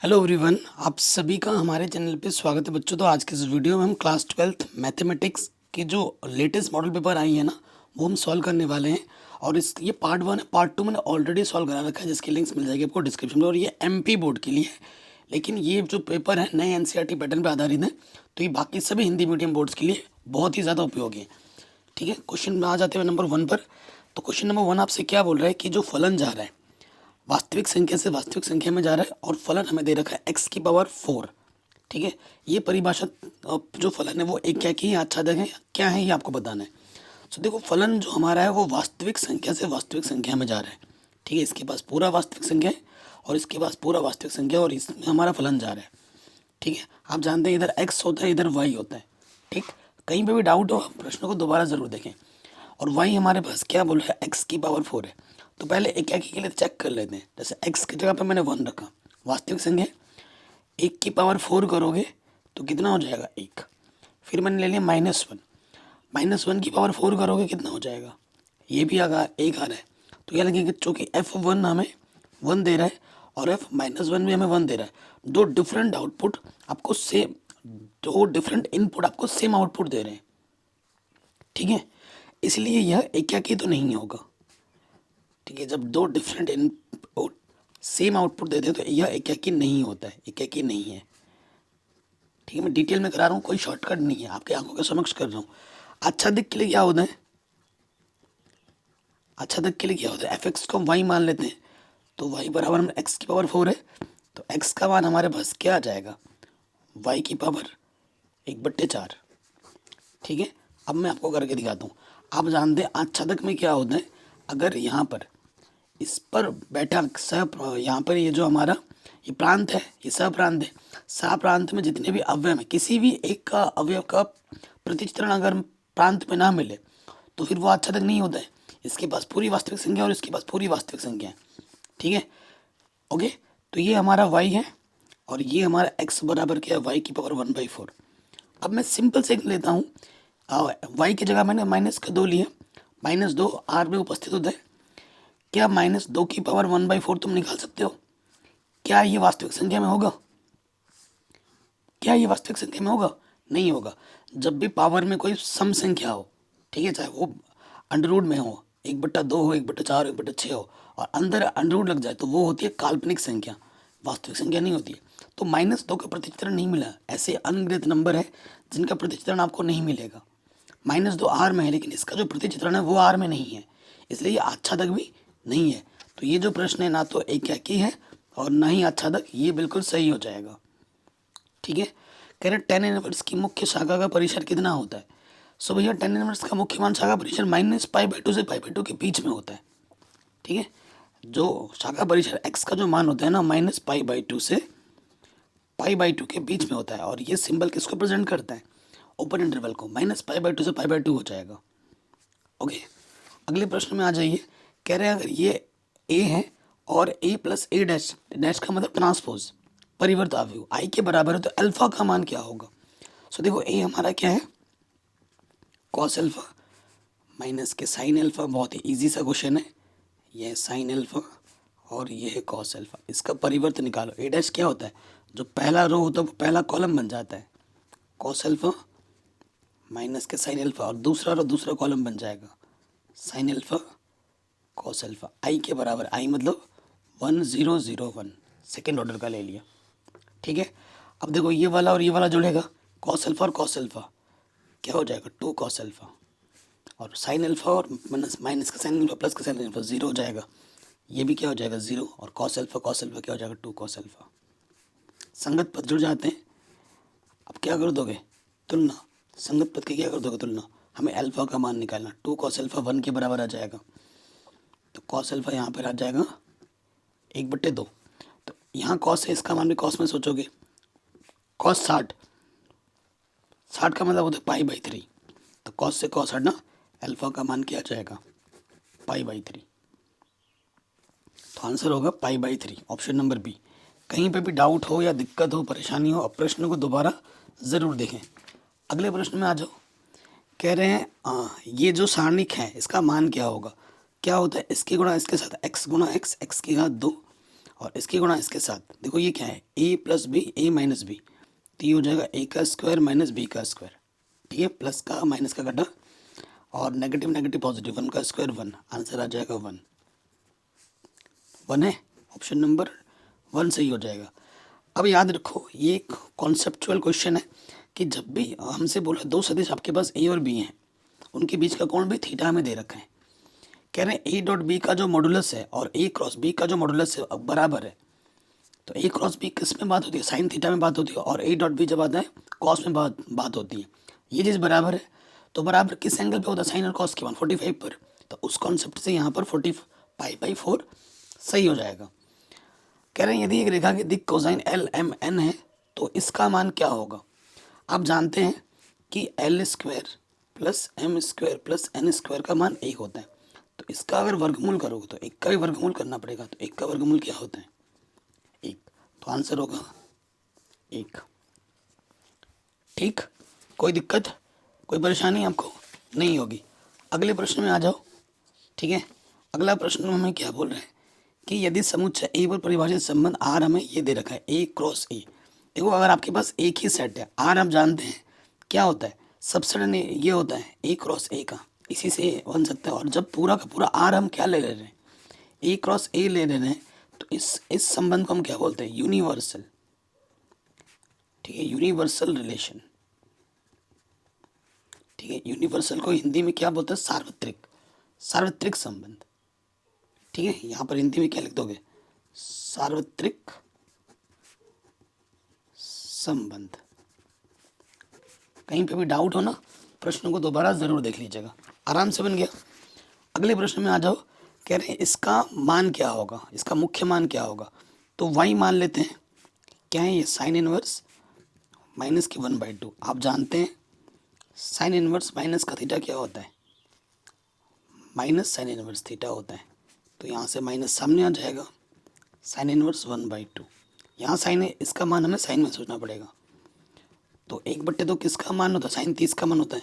Hello everyone, आप सभी का हमारे चैनल पे स्वागत है बच्चों। तो आज के इस वीडियो में हम क्लास 12th मैथमेटिक्स की जो लेटेस्ट मॉडल पेपर आई है ना, वो हम सॉल्व करने वाले हैं। और इस ये पार्ट 1 है, पार्ट 2 मैंने ऑलरेडी सॉल्व करा रखा है, जिसकी लिंक्स मिल जाएगी आपको डिस्क्रिप्शन में। और ये एमपी बोर्ड के लिए है, लेकिन ये जो पेपर है नए एनसीईआरटी पैटर्न पर आधारित है, तो ये बाकी सभी हिंदी मीडियम बोर्ड्स के लिए बहुत ही ज़्यादा उपयोगी है। ठीक है, क्वेश्चन में आ जाते हैं नंबर 1 पर। तो क्वेश्चन नंबर 1 आपसे क्या बोल रहा है कि जो फलन जा रहा है वास्तविक संख्या से वास्तविक संख्या में जा रहा है, और फलन हमें दे रखा है x की पावर 4। ठीक है, ये परिभाषा जो फलन है वो एक क्या की है, आच्छादक है, क्या है, ये आपको बताना है। तो देखो, फलन जो हमारा है वो वास्तविक संख्या से वास्तविक संख्या में जा रहा है। ठीक है, इसके पास पूरा वास्तविक संख्या है और इसके पास पूरा वास्तविक संख्या, और इसमें हमारा फलन जा रहा है। ठीक है, आप जानते हैं इधर x होता है, इधर y होता है। ठीक, कहीं पे भी डाउट हो आप प्रश्न को दोबारा ज़रूर देखें। और y हमारे पास क्या बोल रहा है, x की पावर 4 है। तो पहले एक एक के लिए चेक कर लेते हैं। जैसे x की जगह पे मैंने 1 रखा, वास्तविक संख्या 1 की पावर 4 करोगे तो कितना हो जाएगा, 1। फिर मैंने ले लिया -1, -1 की पावर 4 करोगे कितना हो जाएगा, ये भी आगा एक आ रहा है। तो क्या लगेगा, चूँकि F1 हमें 1 दे रहा है और F-1 भी हमें 1 दे रहा है, दो डिफरेंट आउटपुट आपको सेम, दो डिफरेंट इनपुट आपको सेम आउटपुट दे रहे हैं। ठीक है, इसलिए यह एकाकी तो नहीं होगा। ठीक है, जब दो डिफरेंट इनपुट सेम आउटपुट देते हैं तो यह एकाकी नहीं होता है, एकाकी नहीं है। ठीक है, मैं डिटेल में करा रहा हूँ, कोई शॉर्टकट नहीं है, आपके आंखों के समक्ष कर रहा हूँ। आच्छादित के लिए क्या होता है, आच्छादित के लिए क्या होता है, एफ एक्स को हम वाई मान लेते हैं, तो वाई बराबर हम एक्स की पावर 4 है, तो एक्स का मान हमारे पास क्या आ जाएगा, वाई की पावर 1/4। ठीक है, अब मैं आपको करके दिखाता हूँ। आप जानते हैं आच्छादक में क्या होता है, अगर यहाँ पर इस पर बैठा यहाँ पर ये जो हमारा ये प्रांत है, ये सप्रांत है, सप्रांत में जितने भी अवयव हैं, किसी भी एक का अवयव का प्रतिचित्रण अगर प्रांत में ना मिले तो फिर वो आच्छादक नहीं होता है। इसके पास पूरी वास्तविक संख्या और इसके पास पूरी वास्तविक संख्या है। ठीक है, ओके। तो ये हमारा y है और ये हमारा x बराबर क्या है, y की पावर 1/4। अब मैं सिंपल से लेता हूँ, y की जगह मैंने -2 लिए, -2 r में उपस्थित होता है। क्या -2 की पावर 1/4 तुम निकाल सकते हो, क्या ये वास्तविक संख्या में होगा, क्या ये वास्तविक संख्या में होगा, नहीं होगा। जब भी पावर में कोई सम संख्या हो, ठीक है, चाहे वो अंडरवुड में हो, 1/2 हो, 1/4 हो, 1/6 हो, और अंदर अंडरवुड लग जाए तो वो होती है काल्पनिक संख्या, वास्तविक संख्या नहीं होती है। तो -2 का प्रतिचित्रण नहीं मिला, ऐसे अनगिनत नंबर है जिनका प्रतिचित्रण आपको नहीं मिलेगा। -2 आर में है, लेकिन इसका जो प्रतिचित्रण है वो आर में नहीं है, इसलिए ये आच्छादक भी नहीं है। तो ये जो प्रश्न है ना तो एकाकी है और ना ही आच्छादक, ये बिल्कुल सही हो जाएगा। ठीक है, कह रहे tan इनवर्स की मुख्य शाखा का परिसर कितना होता है। सो भैया tan इनवर्स का मुख्य मान शाखा परिसर -π/2 से π/2 के बीच में होता है। ठीक है, जो शाखा परिसर x का जो मान होता है ना, -π/2 से π/2 के बीच में होता है, और ये सिंबल किसको प्रेजेंट करता है, ओपन इंटरवल को। -π/2 से π/2 हो जाएगा। ओके, अगले प्रश्न में आ जाइए। कह रहे हैं अगर ये a है और a + a डैश, डैश का मतलब ट्रांसपोज, परिवर्त अवयव i के बराबर है, तो अल्फा का मान क्या होगा। सो देखो, a हमारा क्या है, कॉस अल्फा माइनस के साइन अल्फा। बहुत ही ईजी सा क्वेश्चन है, ये है साइन अल्फा और ये है कॉस अल्फा। इसका परिवर्त निकालो, a डैश क्या होता है, जो पहला रो होता है वो पहला कॉलम बन जाता है, कॉस अल्फा माइनस के साइन अल्फा, और दूसरा रो दूसरा कॉलम बन जाएगा, साइन अल्फा कॉस अल्फा। आई के बराबर, आई मतलब 1001, सेकेंड ऑर्डर का ले लिया। ठीक है, अब देखो ये वाला और ये वाला जुड़ेगा, कॉस अल्फा और कॉस अल्फा क्या हो जाएगा, 2 कॉस अल्फा, और साइन अल्फा और माइनस का साइन अल्फा प्लस का साइन अल्फा 0 हो जाएगा, ये भी क्या हो जाएगा 0, और कॉस अल्फा क्या हो जाएगा 2 कॉस अल्फा। संगत पद जुड़ जाते हैं। अब क्या कर दोगे, तुलना, संगत पद की क्या कर दोगे, तुलना। हमें अल्फा का मान निकालना, 2 कॉस अल्फा 1 के बराबर आ जाएगा, तो कॉस अल्फा यहाँ पर आ जाएगा 1/2। तो यहाँ कॉस है, इसका मान भी कॉस में सोचोगे, कॉस 60, 60 का मतलब होता है π/3, तो कॉस से कॉस हटना, अल्फा का मान क्या आ जाएगा, π/3। तो आंसर होगा π/3, ऑप्शन नंबर बी। कहीं पे भी डाउट हो या दिक्कत हो, परेशानी हो, अब प्रश्न को दोबारा ज़रूर देखें। अगले प्रश्न में आ जाओ। कह रहे हैं ये जो सारणिक है इसका मान क्या होगा, क्या होता है, इसके गुणा इसके साथ x गुणा x, x की घात 2, और इसकी गुणा इसके साथ, देखो ये क्या है, a plus B A minus B, तो ये हो जाएगा a का स्क्वायर माइनस बी का स्क्वायर, ठीक है, प्लस का माइनस का घटा और नेगेटिव नेगेटिव पॉजिटिव, 1 का स्क्वायर 1, आंसर आ जाएगा 1। 1 है, ऑप्शन नंबर 1 सही हो जाएगा। अब याद रखो ये एक कॉन्सेप्चुअल क्वेश्चन है कि जब भी हमसे बोला दो सदिश आपके पास ए और बी हैं, उनके बीच का कोण भी थीटा में दे रखा है, कह रहे हैं ए डॉट बी का जो मॉडुलस है और ए क्रॉस बी का जो मॉडुलस है बराबर है, तो ए क्रॉस बी किस में बात होती है, साइन थीटा में बात होती है, और ए डॉट बी जब आता है कॉस में बात होती है। ये चीज़ बराबर है, तो बराबर किस एंगल पे होता है, साइन और कॉस के 145 पर, तो उस कॉन्सेप्ट से यहाँ पर 45/4 सही हो जाएगा। कह रहे हैं यदि एक रेखा की दिक् कोसाइन एल एम एन है तो इसका मान क्या होगा। आप जानते हैं कि L square plus M square plus N square का मान 1 होता है, तो इसका अगर वर्गमूल करोगे तो 1 का भी वर्गमूल करना पड़ेगा, तो 1 का वर्गमूल क्या होता है, 1, तो आंसर होगा 1। ठीक, कोई दिक्कत कोई परेशानी आपको नहीं होगी। अगले प्रश्न में आ जाओ, ठीक है। अगला प्रश्न हमें क्या बोल रहे हैं कि यदि समुच्चय ए पर परिभाषित संबंध आर हमें ये दे रखा है ए क्रॉस ए, देखो अगर आपके पास एक ही सेट है, आर हम जानते हैं क्या होता है, सबसेट ये होता है ए क्रॉस ए का, इसी से बन सकता है। और जब पूरा का पूरा आर हम क्या ले रहे हैं, ए क्रॉस ए ले रहे हैं, तो इस संबंध को हम क्या बोलते हैं, यूनिवर्सल, ठीक है, यूनिवर्सल रिलेशन, ठीक है। यूनिवर्सल को हिंदी में क्या बोलते हैं, सार्वत्रिक, सार्वत्रिक संबंध, ठीक है। यहाँ पर हिंदी में क्या लिख दोगे, सार्वत्रिक संबंध। कहीं पे भी डाउट हो ना, प्रश्न को दोबारा जरूर देख लीजिएगा, आराम से बन गया। अगले प्रश्न में आ जाओ, कह रहे हैं इसका मान क्या होगा, इसका मुख्य मान क्या होगा, तो वाई मान लेते हैं, क्या है ये, साइन इनवर्स माइनस की 1/2। आप जानते हैं साइन इनवर्स माइनस का थीटा क्या होता है, माइनस साइन इनवर्स थीटा होता है, तो यहाँ से माइनस सामने आ जाएगा, साइन इनवर्स 1/2। यहाँ साइन है, इसका मान हमें साइन में सोचना पड़ेगा, तो 1/2 किसका मान होता है, साइन 30 का मान होता है,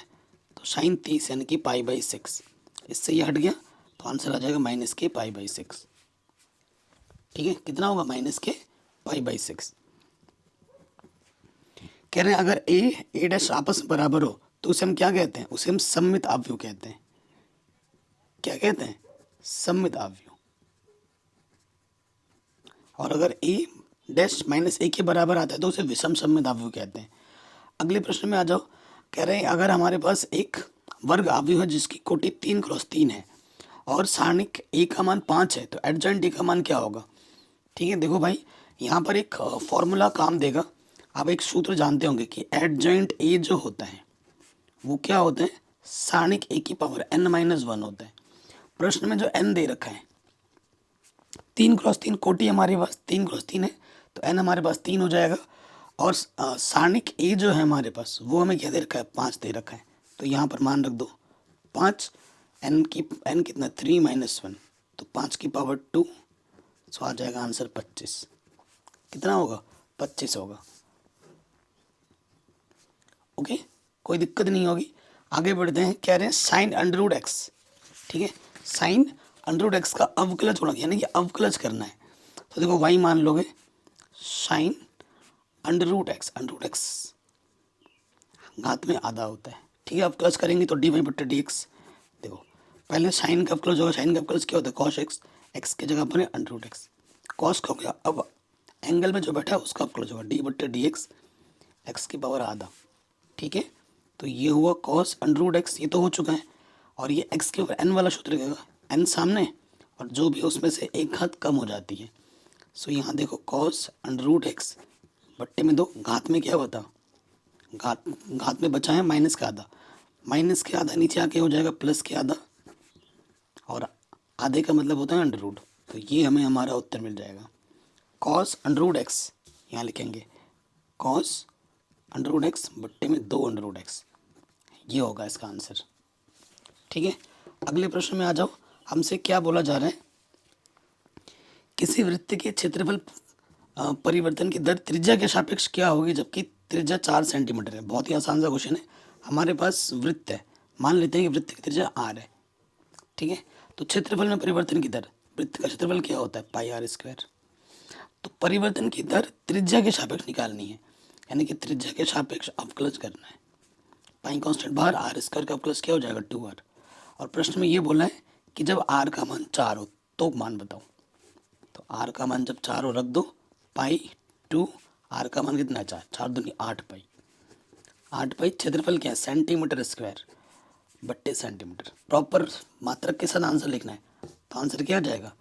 तो साइन 30 यानी कि π/6, इससे ये हट गया, तो आंसर आ जाएगा माइनस के π/6, ठीक है। कितना होगा, माइनस के π/6। कह रहे हैं अगर ए डैश आपस में बराबर हो तो उसे हम क्या कहते हैं, उसे हम सममित आव्यूह कहते हैं। क्या कहते हैं, सममित आव्यूह। और अगर ए डैश माइनस ए के बराबर आता है तो उसे विषम सममित आव्यूह कहते हैं। अगले प्रश्न में आ जाओ, कह रहे हैं अगर हमारे पास एक वर्ग आव्यूह है जिसकी कोटि 3×3 है और सारणिक ए का मान 5 है, तो एडजॉइंट ए का मान क्या होगा। ठीक है, देखो भाई यहाँ पर एक फॉर्मूला काम देगा। आप एक सूत्र जानते होंगे कि एडजॉइंट ए जो होता है वो क्या होता है, सारणिक ए की पावर n-1 होता है। प्रश्न में जो n दे रखा है 3×3, कोटि हमारे पास 3×3 है, तो n हमारे पास 3 हो जाएगा। और सारणिक ए जो है हमारे पास वो हमें क्या दे रखा है, 5 दे रखा है, तो यहाँ पर मान रख दो 5, n कितना 3-1, तो 5 की पावर 2, सो आ जाएगा आंसर 25। कितना होगा, 25 होगा। ओके, कोई दिक्कत नहीं होगी। आगे बढ़ते हैं, कह रहे हैं साइन √x, ठीक है, साइन √x का अवकलज होना, यानी कि अवकलज करना है। तो देखो y मान लोगे साइन √x घात में आधा होता है, ठीक है। अवकलज करेंगे तो dy/dx। देखो पहले साइन का अवकलज होगा, साइन का अवकलज क्या होता है, cos x, x की जगह पर √x, cos का हो गया। अब एंगल में जो बैठा है उसका अवकलज होगा dy/dx, x की पावर आधा, ठीक है। तो ये हुआ cos √x, ये तो हो चुका है। और ये x के ऊपर n वाला सूत्र रहेगा, n सामने और जो भी उसमें से एक घात कम हो जाती है। सो यहाँ देखो cos √x बट्टे में 2, घात में क्या होता, घात में बचा है माइनस का आधा, माइनस के आधा नीचे आके हो जाएगा प्लस के आधा, और आधे का मतलब होता है √। तो ये हमें हमारा उत्तर मिल जाएगा, cos √x, यहाँ लिखेंगे cos √x बट्टे में 2 √x, ये होगा इसका आंसर, ठीक है। अगले प्रश्न में आ जाओ, हमसे क्या बोला जा रहा है, किसी वृत्त के क्षेत्रफल परिवर्तन की दर त्रिज्या के सापेक्ष क्या होगी जबकि त्रिज्या 4 सेंटीमीटर है। बहुत ही आसान सा क्वेश्चन है। हमारे पास वृत्त है, मान लेते हैं कि वृत्त की त्रिज्या r है, ठीक है। तो क्षेत्रफल में परिवर्तन की दर, वृत्त का क्षेत्रफल क्या होता है, πr²। तो परिवर्तन की दर त्रिज्या के सापेक्ष निकालनी है, यानी कि त्रिज्या के सापेक्ष अवकलज करना है। पाई कांस्टेंट बाहर, आर स्क्वायर का अवकलज क्या हो जाएगा 2r। और प्रश्न में ये बोला है कि जब r का मान 4 हो तो मान बताओ। तो r का मान जब 4 हो रख दो, पाई 2, r का मान कितना है 4, 4 दूनी 8 पाई। 8 पाई क्षेत्रफल क्या है सेंटीमीटर स्क्वायर बट्टे सेंटीमीटर। प्रॉपर मात्रक के साथ आंसर लिखना है, तो आंसर क्या आ जाएगा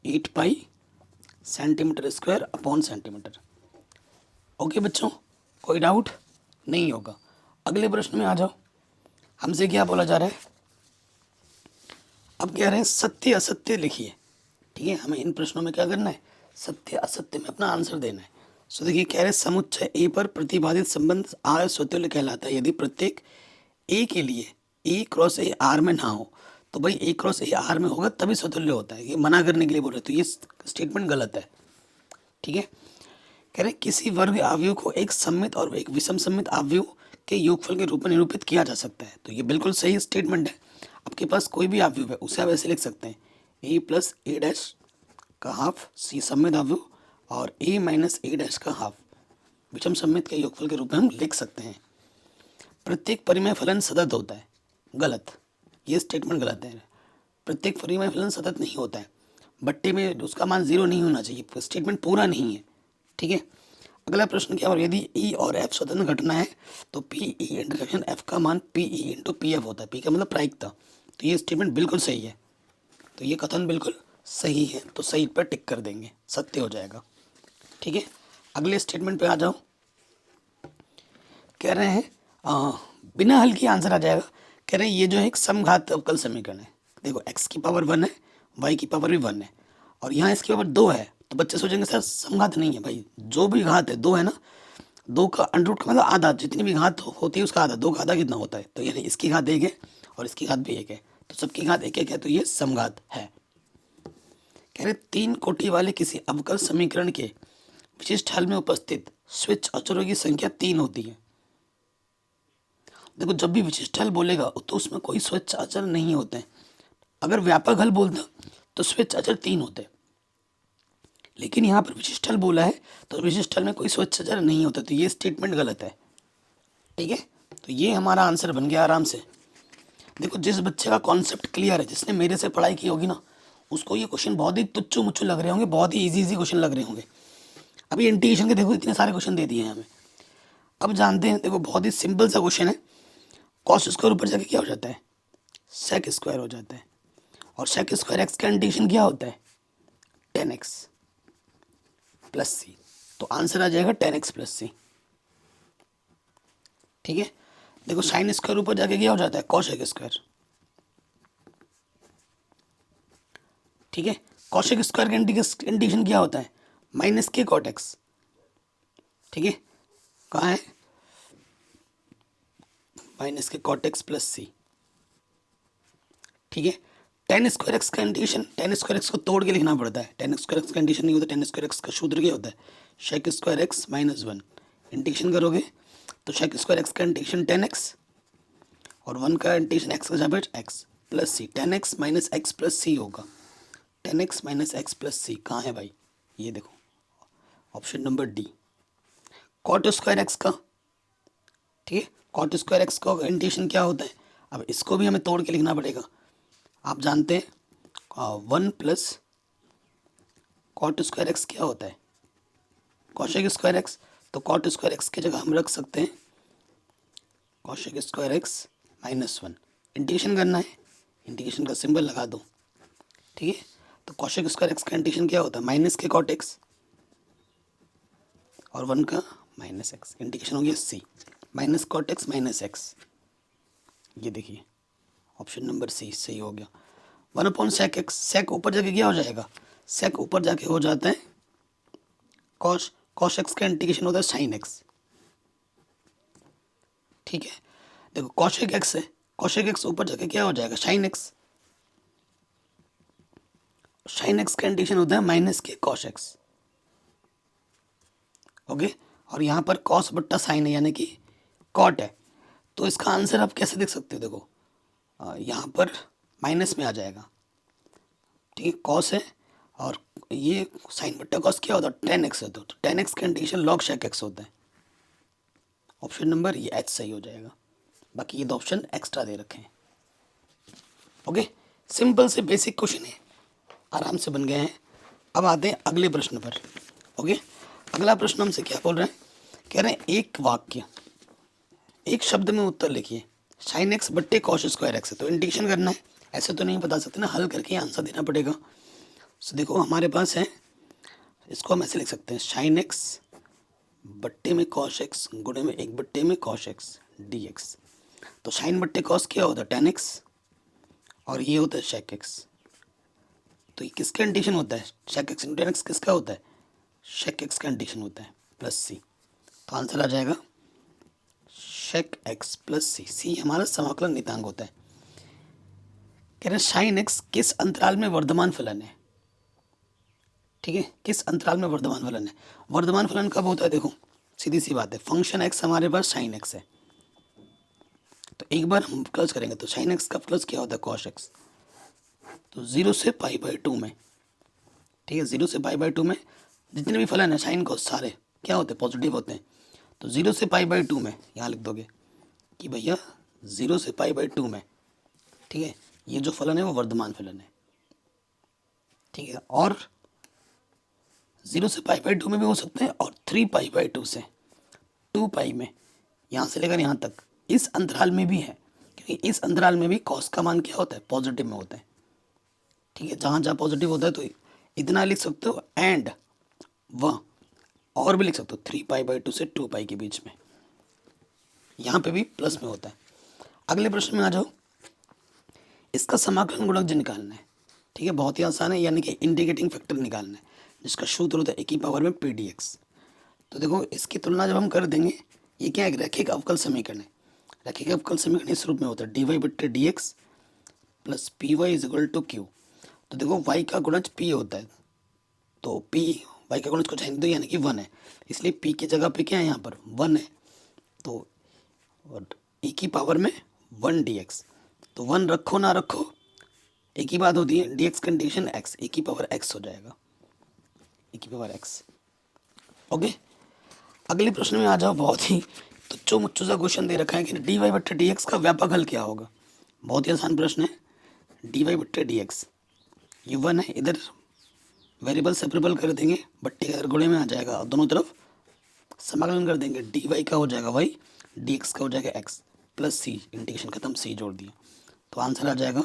8 पाई centimetre square upon centimetre. Okay बच्चों, कोई डाउट नहीं होगा। अगले प्रश्न में आ जाओ। हमसे क्या बोला जा रहा है, अब कह रहे हैं सत्य असत्य लिखिए। ठीक है, हमें इन प्रश्नों में क्या करना है, सत्य असत्य में अपना आंसर देना है। सो देखिए कह रहे समुच्चय ए पर प्रतिपादित संबंध आर स्वतुल्य कहलाता है यदि प्रत्येक ए के लिए ए क्रॉस ए आर में ना हो। तो भाई ए क्रॉस ए आर में होगा तभी स्वतुल्य होता है, ये मना करने के लिए बोल रहे, तो ये स्टेटमेंट गलत है। ठीक है, कह रहे किसी वर्ग अवयव को एक सममित और एक विषम सममित अवयव के योगफल के रूप में निरूपित किया जा सकता है। तो ये बिल्कुल सही स्टेटमेंट है। आपके पास कोई भी अवयव है उसे आप ऐसे लिख सकते हैं ए प्लस ए डैश का हाफ सी सममित अवयव और ए माइनस ए डैश का हाफ विषम सममित के योगफल के रूप में हम लिख सकते हैं। प्रत्येक परिमेय फलन सतत होता है, गलत, ये स्टेटमेंट गलत है। प्रत्येक परिमेय फलन सतत नहीं होता है, बट्टे में उसका मान 0 नहीं होना चाहिए, स्टेटमेंट पूरा नहीं है। ठीक है, अगला प्रश्न क्या, और यदि ई और एफ स्वतंत्र घटना है तो पी ई इंटरसेक्शन एफ का मान P E into P F होता है। पी का मतलब प्रायिकता। तो ये स्टेटमेंट बिल्कुल सही है, तो ये कथन बिल्कुल सही है, तो सही पर टिक कर देंगे, सत्य हो जाएगा। ठीक है, अगले स्टेटमेंट पे आ जाओ। कह रहे हैं बिना हल के आंसर आ जाएगा। कह रहे हैं ये जो है एक समघात अवकल समीकरण है। देखो x की पावर 1 है, y की पावर भी 1 है और यहाँ इसकी पावर 2 है। तो बच्चे सोचेंगे सर समघात नहीं है, भाई जो भी घात है 2 है ना, 2 का अंडर रूट का मतलब आधा, जितनी भी घात होती है उसका आधा, 2 का आधा कितना होता है, तो यानी इसकी घात 1 है और इसकी घात भी 1 है, तो सबकी घात 1 1 है, तो ये समघात है। कह रहे 3 कोटि वाले किसी अवकल समीकरण के विशिष्ट हल में उपस्थित स्विच अचरों की संख्या 3 होती है। देखो जब भी विशिष्ट हल बोलेगा तो उसमें कोई स्विच अचर नहीं होते हैं। अगर व्यापक हल बोलता तो स्विच अचर 3 होते, लेकिन यहाँ पर विशिष्ट हल बोला है तो विशिष्ट हल में कोई स्विच अचर नहीं होता, तो ये स्टेटमेंट गलत है। ठीक है, तो ये हमारा आंसर बन गया आराम से। देखो जिस बच्चे का कॉन्सेप्ट क्लियर है, जिसने मेरे से पढ़ाई की होगी ना, उसको ये क्वेश्चन बहुत ही तुच्छ मुच्छ लग रहे होंगे, बहुत ही इजी क्वेश्चन लग रहे होंगे। अभी इंटीग्रेशन के देखो इतने सारे क्वेश्चन दे दिए हैं हमें। अब जानते हैं, देखो बहुत ही सिंपल सा क्वेश्चन है। कॉस स्क्वायर ऊपर जाके क्या हो जाता है, सेक स्क्वायर हो जाता है, और सेक स्क्वायर एक्स का इंटीग्रेशन क्या होता है 10x प्लस सी। तो आंसर आ जाएगा 10x प्लस सी। ठीक है, देखो साइन स्क्वायर ऊपर जाके क्या हो जाता है कॉशेक स्क्वायर। ठीक है, कॉशेक स्क्वायर का इंटीग्रेशन क्या होता है माइनस के कॉट एक्स। ठीक है, कहाँ है माइनस के कॉट एक्स प्लस सी। ठीक है, टेन स्क्वायर एक्स का इंटीग्रेशन, टेन स्क्वायर एक्स को तोड़ के लिखना पड़ता है, टेन स्क्वायर एक्स का इंटीग्रेशन नहीं होता, टेन स्क्वायर एक्स का सूत्र क्या होता है shake square x minus 1। Integration करोगे तो शेक स्क्वायर एक्स का इंटीग्रेशन 10x और 1 का इंटीग्रेशन एक्स का सापेक्ष एक्स प्लस सी, 10x माइनस एक्स प्लस सी होगा। 10x माइनस एक्स प्लस सी कहाँ है भाई, ये देखो option number D, cot square X का। ठीक है, कॉट स्क्वायर एक्स का इंटीग्रेशन क्या होता है, अब इसको भी हमें तोड़ के लिखना पड़ेगा। आप जानते हैं 1 प्लस कॉट स्क्वायर एक्स क्या होता है कॉशेक स्क्वायर एक्स। तो कॉट स्क्वायर एक्स की जगह हम रख सकते हैं cosec square x minus 1। Integration करना है, इंटीग्रेशन का सिंबल लगा दो। ठीक है, तो कॉशेक स्क्वायर एक्स का इंटीग्रेशन क्या होता है माइनस के कॉट एक्स और 1 का माइनस एक्स, इंटीग्रेशन हो गया C, minus cot x minus x. ये देखिए ऑप्शन नंबर सी सही हो गया। 1 अपॉन सेक एक्स, सेक ऊपर जाके क्या हो जाएगा, सेक ऊपर जाके हो जाता है कॉश, कॉश एक्स का इंटीग्रेशन होता है साइन एक्स। ठीक है, देखो कॉशेक एक्स है, कॉशेक एक्स ऊपर जाके क्या हो जाएगा साइन एक्स, साइन एक्स का इंटीग्रेशन होता है माइनस के कॉश एक्स। ओके, और यहाँ पर कॉस बट्टा साइन है यानी कि कॉट है, तो इसका आंसर आप कैसे देख सकते हो, देखो यहाँ पर माइनस में आ जाएगा। ठीक है, कॉस है और ये साइन बट्टा कॉस क्या होता है, 10x होता है, तो 10x का इंटीग्रेशन लॉग शेक एक्स होता है। ऑप्शन नंबर ये एच सही हो जाएगा, बाकी ये दो ऑप्शन एक्स्ट्रा दे रखे हैं। ओके, सिंपल से बेसिक क्वेश्चन है, आराम से बन गए हैं। अब आते हैं अगले प्रश्न पर। ओके, अगला प्रश्न हमसे क्या बोल रहे हैं, कह रहे हैं एक वाक्य, एक शब्द में उत्तर लिखिए साइन एक्स बट्टे कॉस स्क्वायर एक्स है। तो इंटीग्रेशन करना है, ऐसे तो नहीं बता सकते ना, हल करके आंसर देना पड़ेगा। सो देखो हमारे पास है, इसको हम ऐसे लिख सकते हैं, साइन एक्स बट्टे में कॉस एक्स गुणे में एक बट्टे में कॉस एक्स डी एक्स। तो साइन बट्टे कॉस क्या होता है, 10x, और ये होता है शेक एक्स। तो ये किसका इंटीग्रेशन होता है, शेक एक्स इंटू 10x किसका होता है, शेक एक्स का इंटीग्रेशन होता है, प्लस सी। तो आंसर आ जाएगा शेक एक्स प्लस सी। सी हमारा समाकलन नितांक होता है। कह रहे हैं साइन एक्स किस अंतराल में वर्धमान फलन है। ठीक है, किस अंतराल में वर्धमान फलन है। वर्धमान फलन कब होता है, देखो सीधी सी बात है, फंक्शन एक्स हमारे पास साइन एक्स है, तो एक बार हम प्लस करेंगे तो साइन एक्स का प्लस क्या होता है, कॉस एक्स। तो 0 से π/2 में, ठीक है, 0 से π/2 में जितने भी फलन है साइन को सारे क्या होते हैं, पॉजिटिव होते हैं। तो 0 से π/2 में यहाँ लिख दोगे कि भैया 0 से π/2 में, ठीक है, ये जो फलन है वो वर्धमान फलन है। ठीक है, और 0 से π/2 में भी हो सकते हैं, और 3π/2 से 2π में, यहाँ से लेकर यहाँ तक इस अंतराल में भी है, क्योंकि इस अंतराल में भी कॉस का मान क्या होता है, पॉजिटिव में होता है। ठीक है, जहाँ जहाँ पॉजिटिव होता है तो इतना लिख सकते हो, एंड वह और भी लिख सकते हो 3π/2 से 2π के बीच में, यहाँ पे भी प्लस में होता है। अगले प्रश्न में आ जाओ, इसका समाकलन गुणक जो निकालना है। ठीक है, बहुत ही आसान है, यानी कि इंटीग्रेटिंग फैक्टर निकालना है, जिसका सूत्र होता है ए की पावर में pdx। तो देखो इसकी तुलना जब हम कर देंगे, ये क्या है, रैखिक अवकल समीकरण है। रैखिक अवकल समीकरण इस रूप में होता है, dy/dx plus P Y is equal to Q. तो देखो y का गुणज p होता है, तो p y का गुणज कुछ है नहीं, तो यानी कि 1 है, इसलिए p की जगह पे क्या है, यहाँ पर 1 है। तो e की पावर में 1 dx, तो 1 रखो ना रखो एक ही बात होती है, dx कंडीशन x, e की पावर x हो जाएगा, e की पावर x। ओके, अगले प्रश्न में आ जाओ, बहुत ही तुच्छो मुच्छो सा क्वेश्चन दे रखा है कि dy/dx का व्यापक हल क्या होगा। बहुत ही आसान प्रश्न है, dy/dx ये 1 है, इधर वेरिएबल सेपरेबल कर देंगे, बट्टे का गुणे में आ जाएगा, और दोनों तरफ समाकलन कर देंगे, dy का हो जाएगा y, dx का हो जाएगा x प्लस सी, इंटीग्रेशन खत्म, सी जोड़ दिया, तो आंसर आ जाएगा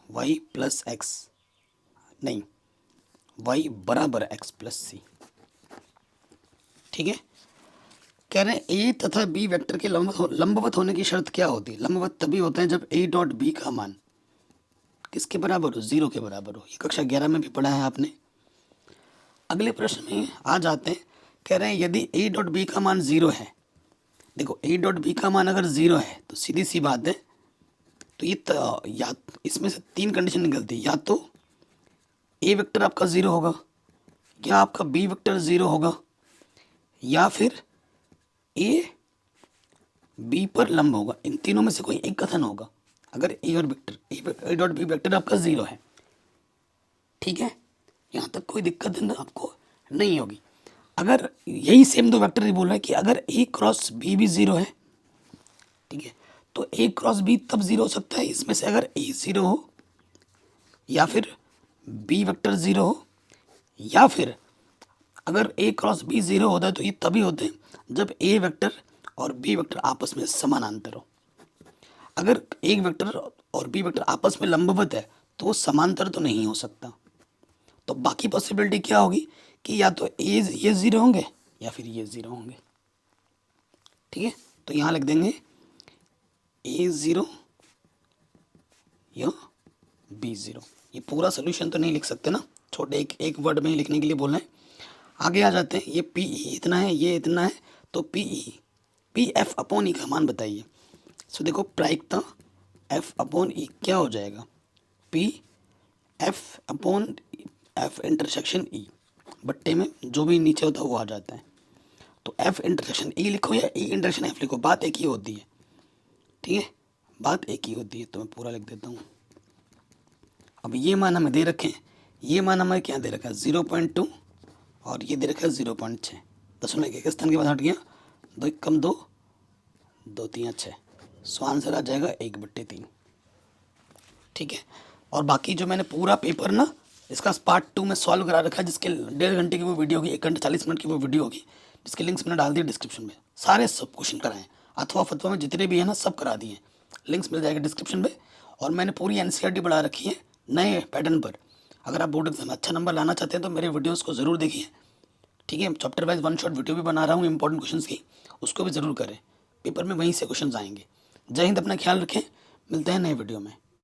y प्लस एक्स, नहीं y बराबर x प्लस सी। ठीक है, कह रहे हैं ए तथा बी वेक्टर के लंबवत होने की शर्त क्या होती है। लंबवत तभी होते हैं जब ए डॉट बी का मान किसके बराबर हो, 0 के बराबर हो। ये कक्षा 11 में भी पढ़ा है आपने। अगले प्रश्न में आ जाते हैं, कह रहे हैं यदि ए डॉट बी का मान 0 है, देखो ए डॉट बी का मान अगर 0 है तो सीधी सी बात है, तो ये या इसमें से 3 कंडीशन निकलती है, या तो ए वेक्टर आपका 0 होगा, या आपका बी वेक्टर 0 होगा, या फिर ए बी पर लंब होगा। इन तीनों में से कोई एक कथन होगा। अगर ए और vector A dot B vector आपका 0 है, ठीक है, यहाँ तक कोई दिक्कत आपको नहीं होगी। अगर यही सेम दो वेक्टर ही बोल रहा है कि अगर ए क्रॉस बी भी 0 है, ठीक है, तो ए क्रॉस बी तब 0 हो सकता है इसमें से अगर ए 0 हो, या फिर बी वेक्टर 0 हो, या फिर अगर ए क्रॉस बी 0 होता है तो ये तभी होते हैं जब ए वेक्टर और बी वेक्टर आपस में समानांतर हो। अगर एक वेक्टर और बी वेक्टर आपस में लंबवत है तो वो समांतर तो नहीं हो सकता। तो बाकी पॉसिबिलिटी क्या होगी कि या तो ये 0 होंगे या फिर ये 0 होंगे। ठीक है, तो यहाँ लिख देंगे ए 0 या बी 0। ये पूरा सोल्यूशन तो नहीं लिख सकते ना, छोटे एक वर्ड में ही लिखने के लिए बोल रहे हैं। आगे आ जाते हैं, ये पी इतना है, ये इतना है, तो पी एफ अपॉन ई का मान बताइए। सो देखो प्रायिकता एफ अपॉन ई क्या हो जाएगा, P F upon F intersection E, बट्टे में जो भी नीचे होता है वो आ जाता है। तो एफ इंटरसेक्शन ई लिखो या ई इंटरसेक्शन एफ लिखो, बात एक ही होती है। ठीक है, बात एक ही होती है, तो मैं पूरा लिख देता हूँ। अब ये मान हमें दे रखे हैं, ये मान हमारे क्या दे रखा है 0.2 और ये दे रखा है 0.6। दशमलव के एक स्थान के बाद हट गया, 2 कम 2, 2 3 6। सो आंसर आ जाएगा 1/3। ठीक है। और बाकी जो मैंने पूरा पेपर ना इसका पार्ट 2 में सॉल्व करा रखा है, जिसके 1.5 घंटे की वो वीडियो होगी, 1 घंटा 40 मिनट की वो वीडियो होगी, जिसके लिंक्स मैंने डाल दिए डिस्क्रिप्शन में। सारे सब क्वेश्चन कराएं, अथवा फतवा में जितने भी हैं ना सब करा दिए, लिंक्स मिल जाएगा डिस्क्रिप्शन में। और मैंने पूरी एनसीईआरटी बढ़ा रखी है नए पैटर्न पर। अगर आप बोर्ड एग्जाम में अच्छा नंबर लाना चाहते हैं तो मेरे वीडियोज़ को ज़रूर देखिए। ठीक है, चैप्टर वाइज 1 शॉट वीडियो भी बना रहा हूँ इंपॉर्टेंट क्वेश्चंस की, उसको भी ज़रूर करें। पेपर में वहीं से क्वेश्चंस आएंगे। जय हिंद, अपना ख्याल रखें, मिलते हैं नए वीडियो में।